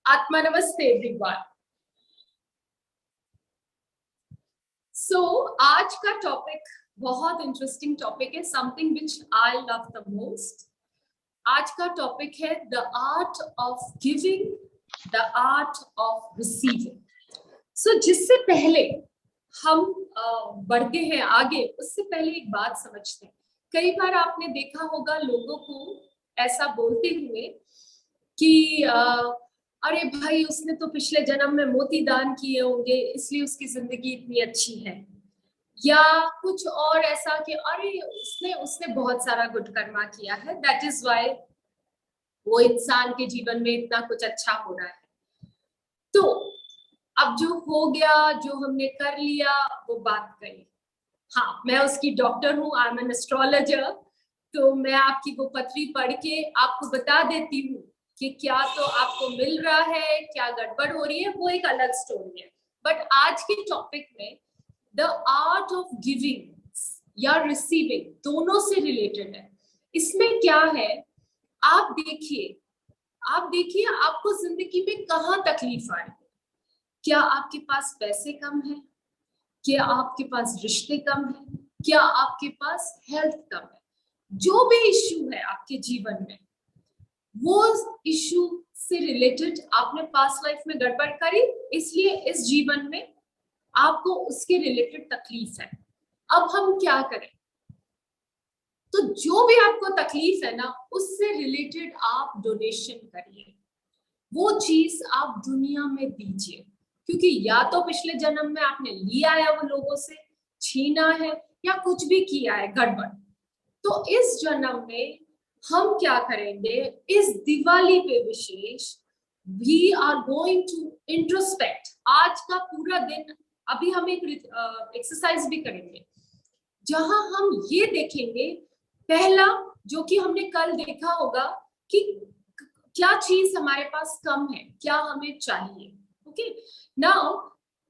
आत्मा नमस्ते एवरीवन। आज का टॉपिक बहुत इंटरेस्टिंग टॉपिक है, something which I love the most. आज का टॉपिक है the art of giving, the art of receiving. जिससे पहले हम बढ़ते हैं आगे, उससे पहले एक बात समझते हैं। कई बार आपने देखा होगा लोगों को ऐसा बोलते हुए कि अरे भाई उसने तो पिछले जन्म में मोती दान किए होंगे इसलिए उसकी जिंदगी इतनी अच्छी है, या कुछ और ऐसा कि अरे उसने बहुत सारा गुड कर्मा किया है, दैट इज वाई वो इंसान के जीवन में इतना कुछ अच्छा हो रहा है। तो अब जो हो गया, जो हमने कर लिया, वो बात गई। हाँ, मैं उसकी डॉक्टर हूँ, आई एम एन एस्ट्रोलॉजर। तो मैं आपकी वो पत्री पढ़ के आपको बता देती हूँ कि क्या तो आपको मिल रहा है, क्या गड़बड़ हो रही है, वो एक अलग स्टोरी है। बट आज के टॉपिक में द आर्ट ऑफ गिविंग या रिसीविंग दोनों से रिलेटेड है। इसमें क्या है, आप देखिए आपको जिंदगी में कहाँ तकलीफ आ रही है। क्या आपके पास पैसे कम है? क्या आपके पास रिश्ते कम है? क्या आपके पास हेल्थ कम है? जो भी इश्यू है आपके जीवन में, वो इश्यू से रिलेटेड आपने पास्ट लाइफ में गड़बड़ करी, इसलिए इस जीवन में आपको उसके रिलेटेड तकलीफ है। अब हम क्या करें? तो जो भी आपको तकलीफ है ना, उससे रिलेटेड आप डोनेशन करिए, वो चीज आप दुनिया में दीजिए। क्योंकि या तो पिछले जन्म में आपने लिया है, वो लोगों से छीना है, या कुछ भी किया है गड़बड़। तो इस जन्म में हम क्या करेंगे, इस दिवाली पे विशेष, we are going to introspect. आज का पूरा दिन अभी हम एक एक्सरसाइज भी करेंगे जहां हम ये देखेंगे, पहला जो कि हमने कल देखा होगा कि क्या चीज हमारे पास कम है, क्या हमें चाहिए। ओके, नाउ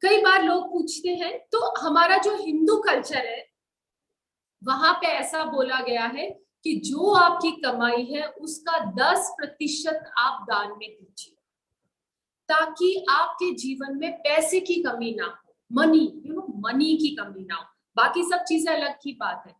कई बार लोग पूछते हैं, तो हमारा जो हिंदू कल्चर है वहां पे ऐसा बोला गया है कि जो आपकी कमाई है उसका 10% आप दान में दीजिए, ताकि आपके जीवन में पैसे की कमी ना हो, मनी की कमी ना हो। बाकी सब चीजें अलग की बात है,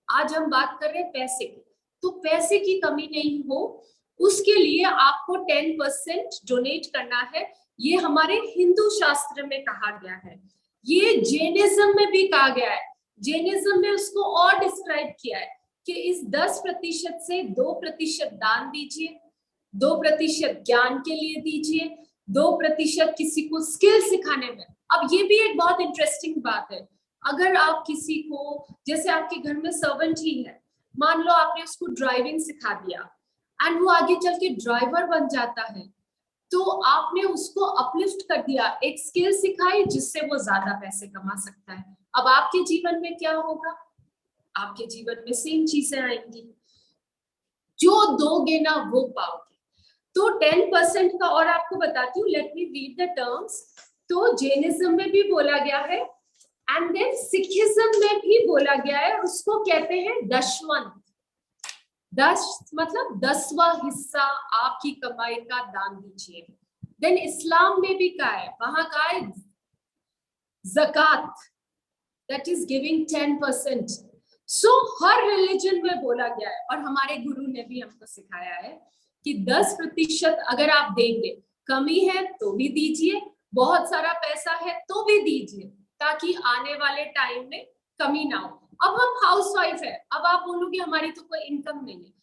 आज हम बात कर रहे हैं पैसे की। तो पैसे की कमी नहीं हो, उसके लिए आपको 10% डोनेट करना है। ये हमारे हिंदू शास्त्र में कहा गया है, ये जैनिज्म में भी कहा गया है। जैनिज्म में उसको और डिस्क्राइब किया है कि इस 10% से 2% दान दीजिए, 2% ज्ञान के लिए दीजिए, 2% किसी को स्किल सिखाने में। अब ये भी एक बहुत इंटरेस्टिंग बात है, अगर आप किसी को, जैसे आपके घर में सर्वेंट ही है, मान लो आपने उसको ड्राइविंग सिखा दिया एंड वो आगे चल के ड्राइवर बन जाता है, तो आपने उसको अपलिफ्ट कर दिया, एक स्किल सिखाई जिससे वो ज्यादा पैसे कमा सकता है। अब आपके जीवन में क्या होगा? आपके जीवन में सेम चीजें आएंगी, जो दोगे ना वो पाओगे। तो 10% का और आपको बताती हूँ, let me read the terms. तो जैनिज्म में भी बोला गया है एंड देन सिखिज्म में भी बोला गया है, उसको कहते हैं दशवंत। 10 मतलब 10वां हिस्सा आपकी कमाई का दान दीजिए। देन इस्लाम में भी कहा है, वहां कहा है ज़कात, दैट इज गिविंग 10%। सो हर रिलीजन में बोला गया है, और हमारे गुरु ने भी हमको सिखाया है कि 10% अगर आप देंगे, कमी है तो भी दीजिए, बहुत सारा पैसा है तो भी दीजिए, ताकि आने वाले टाइम में कमी ना हो। अब हम हाउसवाइफ है, अब आप बोलोगे हमारी तो कोई इनकम नहीं है,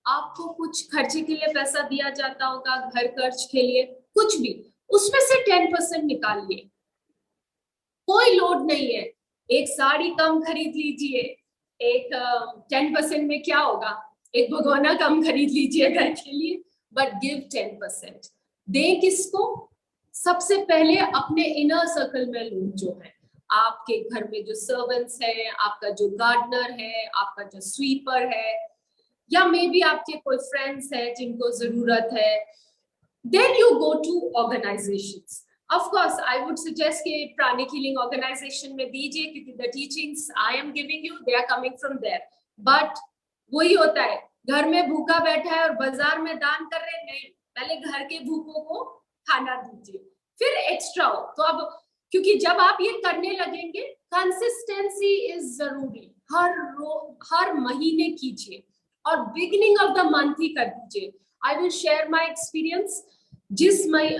आपको कुछ खर्चे के लिए पैसा दिया जाता होगा, घर खर्च के लिए, कुछ भी, उसमें से 10% निकालिए, कोई लोड नहीं है। एक साड़ी कम खरीद लीजिए, एक 10% में क्या होगा, एक भगोना कम खरीद लीजिए घर के लिए, बट गिव 10%। दे किसको? सबसे पहले अपने इनर सर्कल में लोग जो है, आपके घर में जो सर्वेंट्स है, आपका जो गार्डनर है, आपका जो स्वीपर है, या मे बी आपके कोई फ्रेंड्स है जिनको जरूरत है। Then you go to organisations. Of course I would suggest कि प्राणिक हीलिंग ऑर्गेनाइजेशन में दीजिए, क्योंकि the teachings I am giving you they are coming from there. But वही होता है, घर में भूखा बैठा है और बाजार में दान कर रहे, नहीं, पहले घर के भूखों को खाना दीजिए, फिर एक्स्ट्रा हो तो अब, क्योंकि जब आप ये करने लगेंगे, कंसिस्टेंसी इज जरूरी, हर महीने कीजिए और बिगिनिंग ऑफ द मंथ ही कर दीजिए। I will share my experience.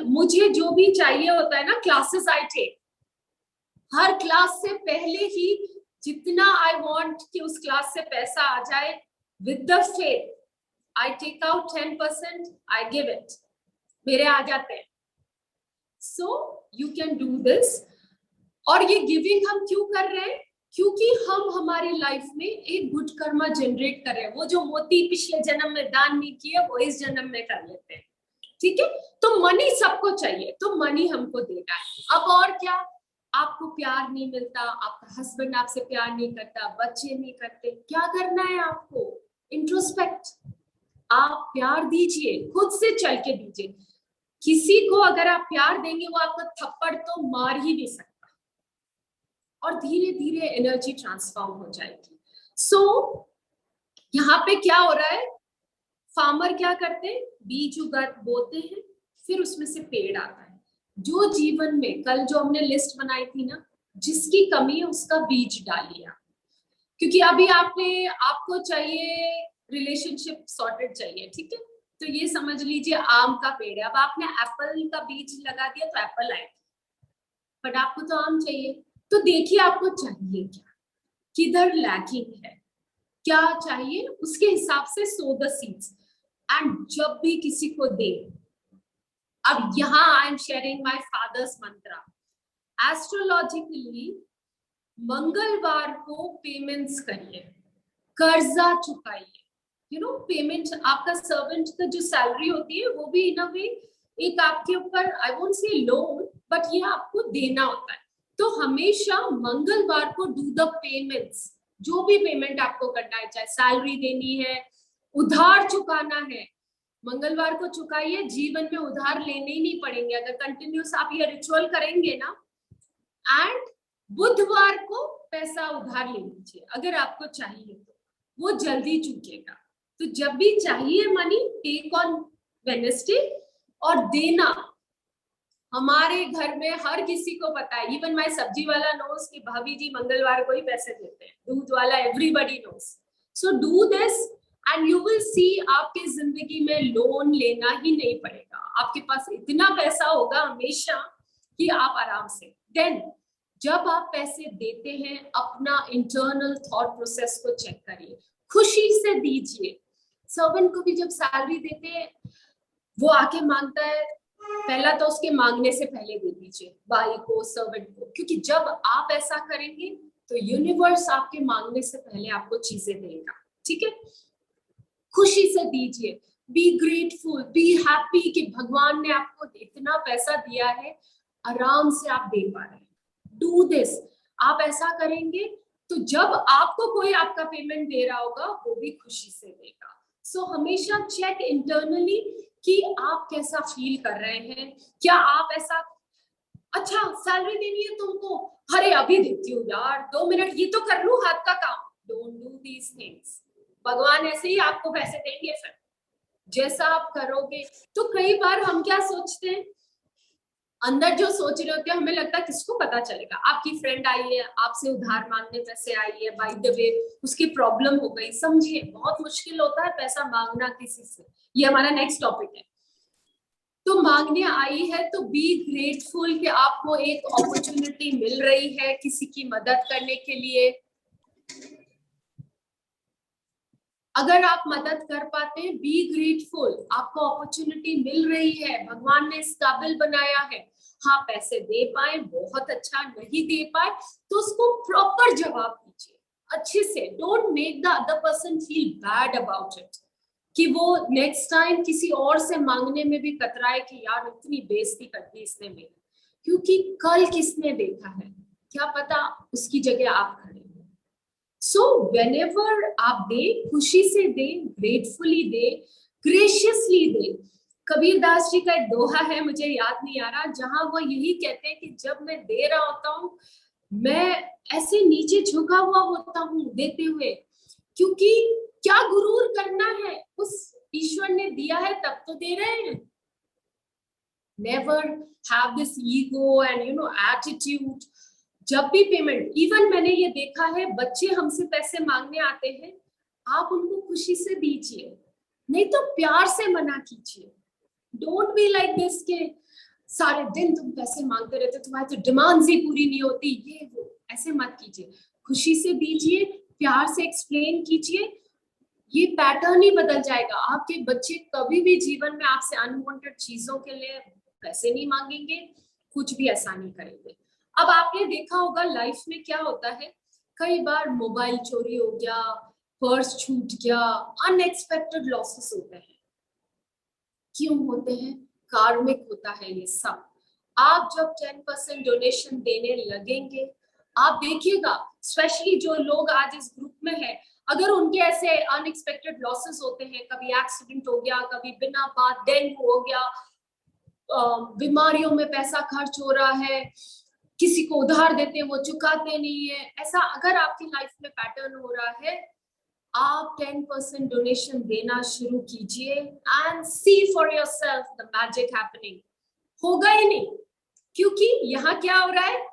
मुझे जो भी चाहिए होता है ना, क्लासेस आई टेक, हर क्लास से पहले ही जितना आई वांट कि उस क्लास से पैसा आ जाए, with the faith I take out 10%, I give it, मेरे आ जाते हैं। So you can do this. और ये गिविंग हम क्यों कर रहे हैं? क्योंकि हम हमारी लाइफ में एक गुड कर्मा जनरेट कर रहे हैं। वो जो मोती पिछले जन्म में दान नहीं किया, वो इस जन्म में कर लेते हैं। ठीक है, तो मनी सबको चाहिए, तो मनी हमको देना है। अब और क्या, आपको प्यार नहीं मिलता, आपका हस्बैंड आपसे प्यार नहीं करता, बच्चे नहीं करते, क्या करना है आपको? इंट्रोस्पेक्ट, आप प्यार दीजिए, खुद से चल के दीजिए। किसी को अगर आप प्यार देंगे, वो आपको थप्पड़ तो मार ही नहीं सकता, और धीरे धीरे एनर्जी ट्रांसफॉर्म हो जाएगी। सो यहाँ पे क्या हो रहा है, फार्मर क्या करते हैं, बीज बोते हैं, फिर उसमें से पेड़ आता है। जो जीवन में कल जो हमने लिस्ट बनाई थी ना, जिसकी कमी है उसका बीज डालिए, क्योंकि अभी आपको चाहिए रिलेशनशिप सॉर्टेड चाहिए, ठीक है, तो ये समझ लीजिए आम का पेड़ है, अब आपने एप्पल का बीज लगा दिया तो एप्पल आएगी, बट आपको तो आम चाहिए। तो देखिए आपको चाहिए क्या, किधर लैकिंग है, क्या चाहिए, उसके हिसाब से सो द सीड्स। एंड जब भी किसी को दे, अब यहाँ I am sharing my father's Mantra, astrologically मंगलवार को पेमेंट्स करिए, कर्जा चुकाइए। यू नो, पेमेंट आपका सर्वेंट का जो सैलरी होती है, वो भी इन अ वे एक आपके ऊपर, I won't say loan, but ये आपको देना होता है। तो हमेशा मंगलवार को डू द पेमेंट्स, जो भी पेमेंट आपको करना है, चाहे सैलरी देनी है, उधार चुकाना है, मंगलवार को चुकाइए। जीवन में उधार लेने ही नहीं पड़ेंगे अगर कंटिन्यूस आप ये रिचुअल करेंगे ना। एंड बुधवार को पैसा उधार ले लीजिए अगर आपको चाहिए, तो वो जल्दी चुकेगा। तो जब भी चाहिए मनी, टेक ऑन वेडनेसडे और देना। हमारे घर में हर किसी को पता है, इवन माय सब्जी वाला नोस कि भाभी जी मंगलवार को ही पैसे देते हैं, दूध वाला everybody knows. So do this and you will see, आपकी जिंदगी में लोन लेना ही नहीं पड़ेगा, आपके पास इतना पैसा होगा हमेशा कि आप आराम से। देन जब आप पैसे देते हैं, अपना इंटरनल थॉट प्रोसेस को चेक करिए, खुशी से दीजिए। सर्वेंट को भी जब सैलरी देते हैं, वो आके मांगता है, पहला तो उसके मांगने से पहले दे दीजिए भाई को, सर्वेंट को, क्योंकि जब आप ऐसा करेंगे तो यूनिवर्स आपके मांगने से पहले आपको चीजें देगा। ठीक है, खुशी से दीजिए, बी ग्रेटफुल, बी हैप्पी कि भगवान ने आपको इतना पैसा दिया है, आराम से आप दे पा रहे हैं। डू दिस, आप ऐसा करेंगे तो जब आपको कोई आपका पेमेंट दे रहा होगा, वो भी खुशी से देगा। सो हमेशा चेक इंटरनली कि आप कैसा फील कर रहे हैं। क्या आप ऐसा, अच्छा सैलरी देनी है तुमको, अरे अभी देती हूँ यार, 2 मिनट ये तो कर लूं हाथ का काम। डोंट डू दीज थिंग्स, भगवान ऐसे ही आपको पैसे देंगे फिर जैसा आप करोगे। तो कई बार हम क्या सोचते हैं, अंदर जो सोच रहे होते हैं, हमें लगता है किसको पता चलेगा। आपकी फ्रेंड आई है, आपसे उधार मांगने पैसे आई है, बाय द वे उसकी प्रॉब्लम हो गई, समझिए बहुत मुश्किल होता है पैसा मांगना किसी से, ये हमारा नेक्स्ट टॉपिक है। तो मांगने आई है तो बी ग्रेटफुल कि आपको एक अपॉर्चुनिटी मिल रही है किसी की मदद करने के लिए। अगर आप मदद कर पाते हैं, बी ग्रेटफुल, आपको अपॉर्चुनिटी मिल रही है, भगवान ने इस काबिल बनाया है। हाँ, पैसे दे पाए बहुत अच्छा, नहीं दे पाए तो उसको प्रॉपर जवाब दीजिए अच्छे से। Don't make the other person feel bad about it, कि वो नेक्स्ट टाइम किसी और से मांगने में भी कतराए कि यार इतनी बेइज्जती कर दी इसने मेरी, क्योंकि कल किसने देखा है, क्या पता उसकी जगह आप खड़े हो। सो व्हेनेवर आप दे, खुशी से दे, ग्रेटफुली दे, ग्रेशियसली दे। कबीर दास जी का एक दोहा है, मुझे याद नहीं आ रहा, जहां वो यही कहते हैं कि जब मैं दे रहा होता हूँ, मैं ऐसे नीचे झुका हुआ होता हूँ देते हुए, क्योंकि क्या गुरूर करना है, उस ईश्वर ने दिया है तब तो दे रहे हैं। Never have this ego and attitude. जब भी पेमेंट, इवन मैंने ये देखा है, बच्चे हमसे पैसे मांगने आते हैं, आप उनको खुशी से दीजिए, नहीं तो प्यार से मना कीजिए। डोंट बी लाइक दिस के सारे दिन तुम पैसे मांगते रहते, तुम्हारी तो डिमांड्स ही पूरी नहीं होती, ये वो, ऐसे मत कीजिए। खुशी से दीजिए, प्यार से एक्सप्लेन कीजिए, ये पैटर्न ही बदल जाएगा। आपके बच्चे कभी भी जीवन में आपसे अनवांटेड चीजों के लिए पैसे नहीं मांगेंगे, कुछ भी ऐसा नहीं करेंगे। अब आपने देखा होगा लाइफ में क्या होता है, कई बार मोबाइल चोरी हो गया, पर्स छूट गया, अनएक्सपेक्टेड लॉसेस होते हैं। क्यों होते हैं? कार्मिक होता है ये सब। आप जब 10% डोनेशन देने लगेंगे, आप देखिएगा, स्पेशली जो लोग आज इस ग्रुप में है, अगर उनके ऐसे अनएक्सपेक्टेड लॉसेस होते हैं, कभी एक्सीडेंट हो गया, कभी बिना बात डेंगू हो गया, बीमारियों में पैसा खर्च हो रहा है, किसी को उधार देते हैं वो चुकाते नहीं है, ऐसा अगर आपकी लाइफ में पैटर्न हो रहा है, आप 10% डोनेशन देना शुरू कीजिए and see for yourself the magic happening. होगा ही नहीं, क्योंकि यहाँ क्या हो रहा है,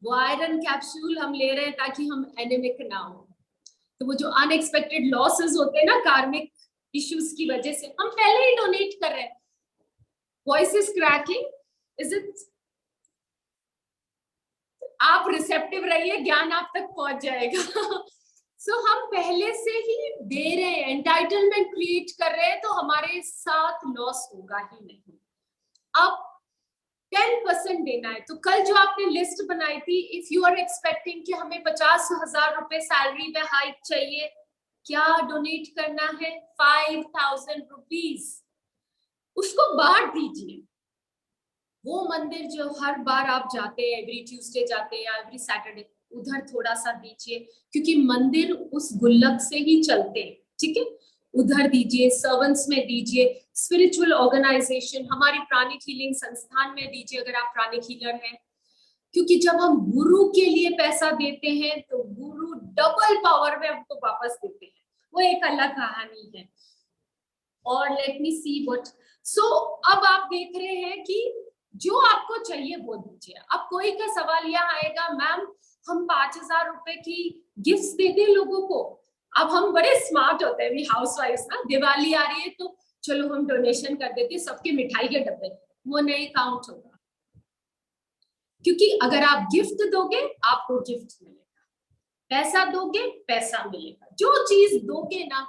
वो आयरन कैप्सूल हम ले रहे हैं ताकि हम एनेमिक ना हो। तो वो जो अनएक्सपेक्टेड लॉसेस होते हैं ना, कार्मिक इश्यूज की वजह से, हम पहले ही डोनेट कर रहे हैं। Voice is cracking, is it? आप रिसेप्टिव रहिए, ज्ञान आप तक पहुंच जाएगा। सो हम पहले से ही दे रहे हैं, एंटाइटलमेंट क्रिएट कर रहे हैं, तो हमारे साथ लॉस होगा ही नहीं। अब 10% देना है, तो कल जो आपने लिस्ट बनाई थी, इफ यू आर एक्सपेक्टिंग कि हमें 50,000 रुपए सैलरी में हाइक चाहिए, क्या डोनेट करना है? 5,000 रुपीज, उसको बांट दीजिए। वो मंदिर जो हर बार आप जाते हैं, एवरी ट्यूसडे जाते हैं या एवरी सैटरडे, उधर थोड़ा सा दीजिए, क्योंकि मंदिर उस गुल्लक से ही चलते हैं, ठीक है? उधर दीजिए, सर्वेंट्स में दीजिए, स्पिरिचुअल ऑर्गेनाइजेशन, हमारी प्राणिक हीलिंग संस्थान में दीजिए अगर आप प्राणिक हीलर हैं। क्योंकि जब हम गुरु के लिए पैसा देते हैं तो गुरु डबल पावर में हमको वापस देते हैं, वो एक अलग कहानी है। और लेट मी सी व्हाट, सो अब आप देख रहे हैं कि जो आपको चाहिए वो दीजिए। अब कोई का सवाल यह आएगा, मैम हम 5,000 रुपए की गिफ्ट दे दें लोगों को? अब हम बड़े स्मार्ट होते हैं, हाउस वाइफ ना, दिवाली आ रही है तो चलो हम डोनेशन कर देते हैं सबके मिठाई के डब्बे, वो नहीं काउंट होगा। क्योंकि अगर आप गिफ्ट दोगे आपको गिफ्ट मिलेगा, पैसा दोगे पैसा मिलेगा। जो चीज दोगे ना,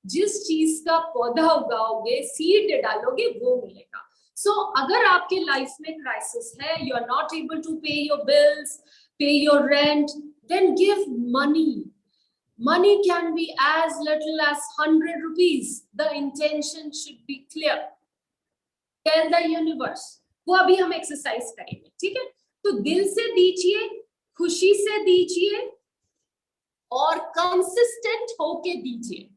जिस चीज का पौधा उगाओगे, सीड डालोगे, वो मिलेगा। सो अगर आपके लाइफ में क्राइसिस है, you are not able to pay your bills, pay your rent, then give money. Money can be as little as 100 rupees. The intention should be clear. Tell the universe. वो अभी हम exercise करेंगे, ठीक है? तो दिल से दीजिए, खुशी से दीजिए और कंसिस्टेंट होके दीजिए,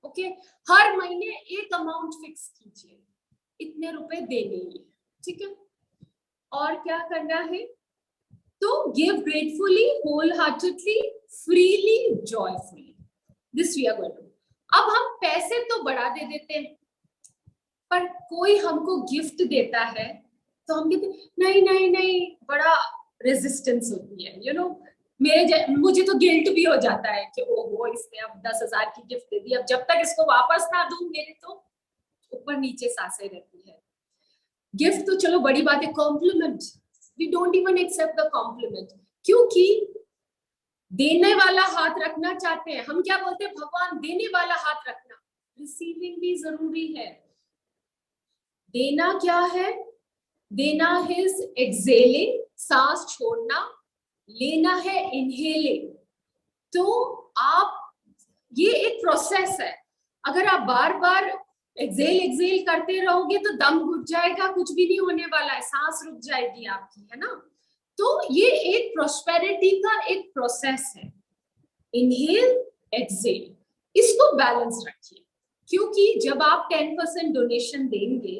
ओके? हर महीने एक अमाउंट फिक्स कीजिए, इतने रुपए देने हैं, ठीक है? और क्या करना है? तो give gratefully, whole heartedly, freely, joyfully. This we are going to. अब हम पैसे तो बढ़ा दे देते हैं, पर कोई हमको गिफ्ट देता है तो हम कहते नहीं नहीं नहीं, बड़ा रेजिस्टेंस होती है, यू नो. मुझे तो गिल्ट भी हो जाता है कि ओहो इसने अब 10,000 की गिफ्ट दे दी, अब जब तक इसको वापस ना दूं मेरे तो ऊपर नीचे सांसें रहती है. गिफ्ट तो चलो बड़ी बात है, complement, we don't even accept the compliment, क्योंकि देने वाला हाथ रखना चाहते हैं हम. क्या बोलते हैं? भगवान देने वाला हाथ रखना. रिसीविंग भी जरूरी है. देना क्या है? देना है एक्सेलिंग, सांस छोड़ना. लेना है इनहेलिंग. तो आप, ये एक प्रोसेस है. अगर आप बार बार एक्सेल करते रहोगे तो दम घुट जाएगा, कुछ भी नहीं होने वाला है, सांस रुक जाएगी आपकी, है ना? तो ये एक प्रोस्पेरिटी का एक प्रोसेस है. इनहेल, एक्सेल, इसको बैलेंस रखिए. क्योंकि जब आप 10% डोनेशन देंगे,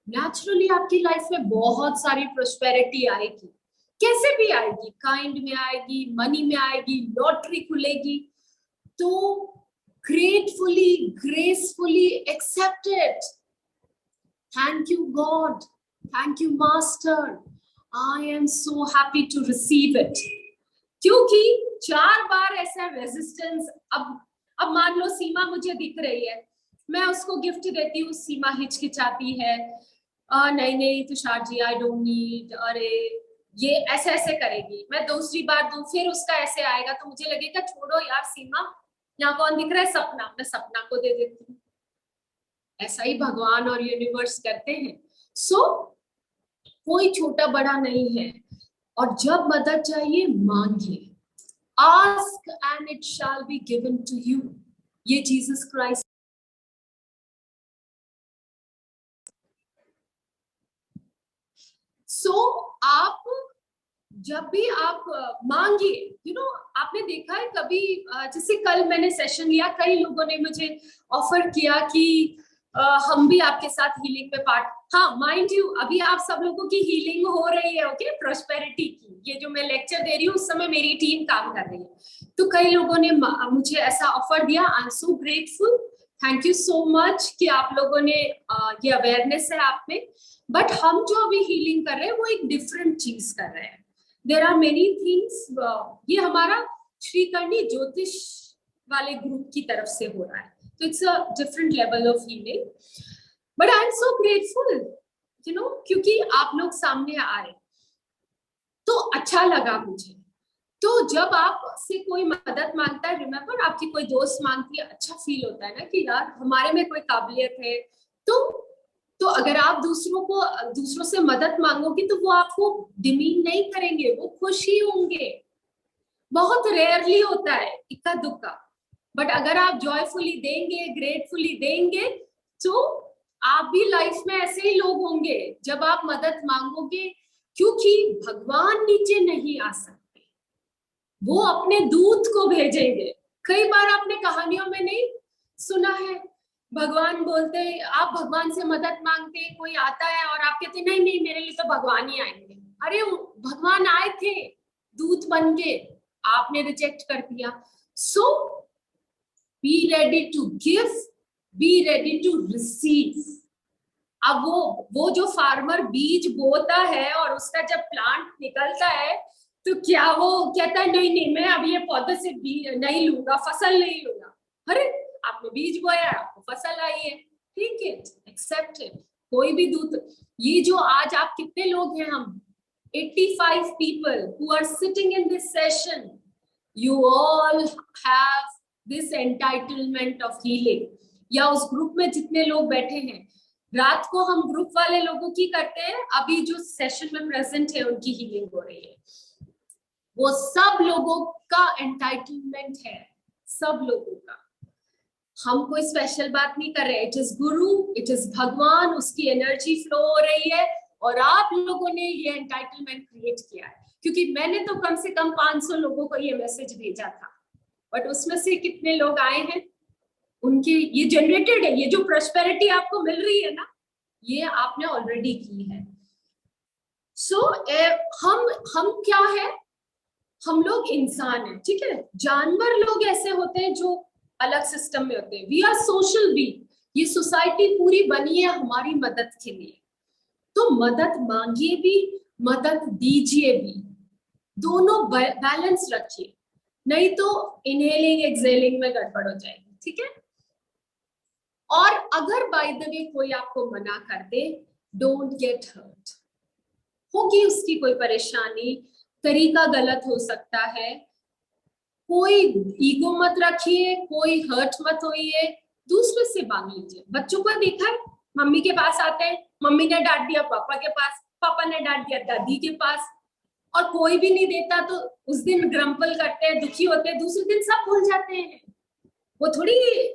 नेचुरली आपकी लाइफ में बहुत सारी प्रोस्पेरिटी आएगी. कैसे भी आएगी, काइंड में आएगी, मनी में आएगी, लॉटरी खुलेगी. तो gratefully, gracefully accept it. Thank you, God. Thank you, Master. I am so happy to receive it. क्योंकि 4 बार ऐसा रेजिस्टेंस, अब मान लो सीमा मुझे दिख रही है, मैं उसको गिफ्ट देती हूँ, सीमा हिचकिचाती है, नहीं नहीं Tushar ji I don't need, अरे ये ऐसे ऐसे करेगी, मैं दूसरी बार दूं फिर उसका ऐसे आएगा तो मुझे लगेगा छोड़ो यार सीमा, यहाँ कौन दिख रहा है, सपना, मैं सपना को दे देती हूँ। ऐसा ही भगवान और यूनिवर्स करते हैं। सो कोई छोटा बड़ा नहीं है, और जब मदद चाहिए मांगिए, ask and it shall be given to you, ये जीसस क्राइस्ट। सो आप जब भी आप मांगिए, आपने देखा है कभी, जैसे कल मैंने सेशन लिया, कई लोगों ने मुझे ऑफर किया कि हम भी आपके साथ हीलिंग पे पार्ट, हाँ माइंड यू अभी आप सब लोगों की हीलिंग हो रही है, ओके, प्रॉस्पेरिटी की, ये जो मैं लेक्चर दे रही हूँ उस समय मेरी टीम काम कर रही है, तो कई लोगों ने मुझे ऐसा ऑफर दिया। I am so grateful, thank you so much कि आप लोगों ने ये अवेयरनेस है आप में, बट हम जो अभी हीलिंग कर रहे हैं वो एक डिफरेंट चीज कर रहे हैं। देयर आर मेनी थिंग्स, ये हमारा श्रीकर्णी ज्योतिष वाले ग्रुप की तरफ से हो रहा है, तो it's a different level of healing, but I am so grateful क्योंकि आप लोग सामने आए तो अच्छा लगा मुझे। तो जब आपसे कोई मदद मांगता है, रिमेम्बर आपकी कोई दोस्त मांगती है, अच्छा फील होता है ना कि यार हमारे में कोई काबिलियत है, तो अगर आप दूसरों से मदद मांगोगे तो वो आपको डिमीन नहीं करेंगे, वो खुश ही होंगे। बहुत रेयरली होता है, इक्का दुक्का, बट अगर आप जॉयफुली देंगे, ग्रेटफुली देंगे, तो आप भी लाइफ में ऐसे ही लोग होंगे जब आप मदद मांगोगे, क्योंकि भगवान नीचे नहीं आ सकते, वो अपने दूत को भेजेंगे। कई बार आपने कहानियों में नहीं सुना है, भगवान बोलते, आप भगवान से मदद मांगते, कोई आता है और आप कहते नहीं नहीं मेरे लिए तो भगवान ही आएंगे, अरे भगवान आए थे दूत बन के, आपने रिजेक्ट कर दिया। So be ready to give, be ready to receive. अब वो जो फार्मर बीज बोता है और उसका जब प्लांट निकलता है तो क्या वो कहता है नहीं नहीं मैं अब ये पौधे से नहीं लूंगा, फसल नहीं लूंगा, अरे आपने बीज बोया, आपको फसल आई है, ठीक है, एक्सेप्ट इट। कोई भी दूत, ये जो आज आप कितने लोग हैं, हम 85 people who are sitting in this session, you all have this entitlement of healing। या उस ग्रुप में जितने लोग बैठे हैं, रात को हम ग्रुप वाले लोगों की करते हैं, अभी जो सेशन में प्रेजेंट है उनकी हीलिंग हो रही है, वो सब लोगों का एंटाइटलमेंट है, सब लोगों का। हम कोई स्पेशल बात नहीं कर रहे, it is Guru, it is भगवान, उसकी एनर्जी फ्लो हो रही है, और आप लोगों ने ये एंटाइटलमेंट क्रिएट किया है। क्योंकि मैंने तो कम से कम 500 लोगों को ये मैसेज भेजा था, बट उसमें से कितने लोग आए हैं, उनके ये जनरेटेड है, ये जो प्रॉस्पेरिटी आपको मिल रही है ना, ये आपने ऑलरेडी की है। सो हम क्या है, हम लोग इंसान हैं, ठीक है, जानवर लोग ऐसे होते हैं जो अलग सिस्टम में होते हैं, वी आर सोशल बीइंग, ये सोसाइटी पूरी बनी है हमारी मदद के लिए, तो मदद मांगिए भी, मदद दीजिए भी, दोनों बैलेंस रखिए, नहीं तो इनहेलिंग एक्सहेलिंग में गड़बड़ हो जाएगी, ठीक है। और अगर बाय द वे कोई आपको मना कर दे, डोंट गेट हर्ट, होगी उसकी कोई परेशानी, तरीका गलत हो सकता है, कोई ईगो मत रखिए, कोई हर्ट मत होइए, दूसरे से मांग लीजिए। बच्चों को देखा है, मम्मी के पास आते हैं, मम्मी ने डांट दिया पापा के पास, पापा ने डांट दिया दादी के पास, और कोई भी नहीं देता तो उस दिन ग्रम्पल करते हैं, दुखी होते हैं, दूसरे दिन सब भूल जाते हैं। वो थोड़ी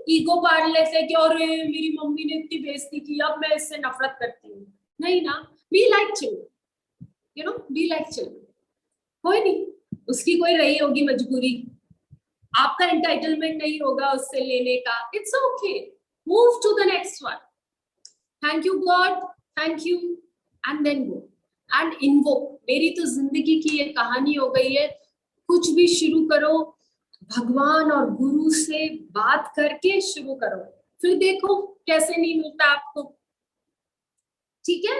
ईगो पार लेते हैं कि अरे मेरी मम्मी ने इतनी बेइज्जती की, अब मैं इससे नफरत करती हूँ, नहीं ना, be like children, be like children, कोई नहीं, उसकी कोई रही होगी मजबूरी, आपका एंटाइटलमेंट नहीं होगा उससे लेने का, it's okay, move to the next one, thank you God, thank you, and then go and invoke. मेरी तो जिंदगी की ये कहानी हो गई है, कुछ भी शुरू करो, भगवान और गुरु से बात करके शुरू करो, फिर देखो कैसे नहीं मिलता आपको। ठीक है।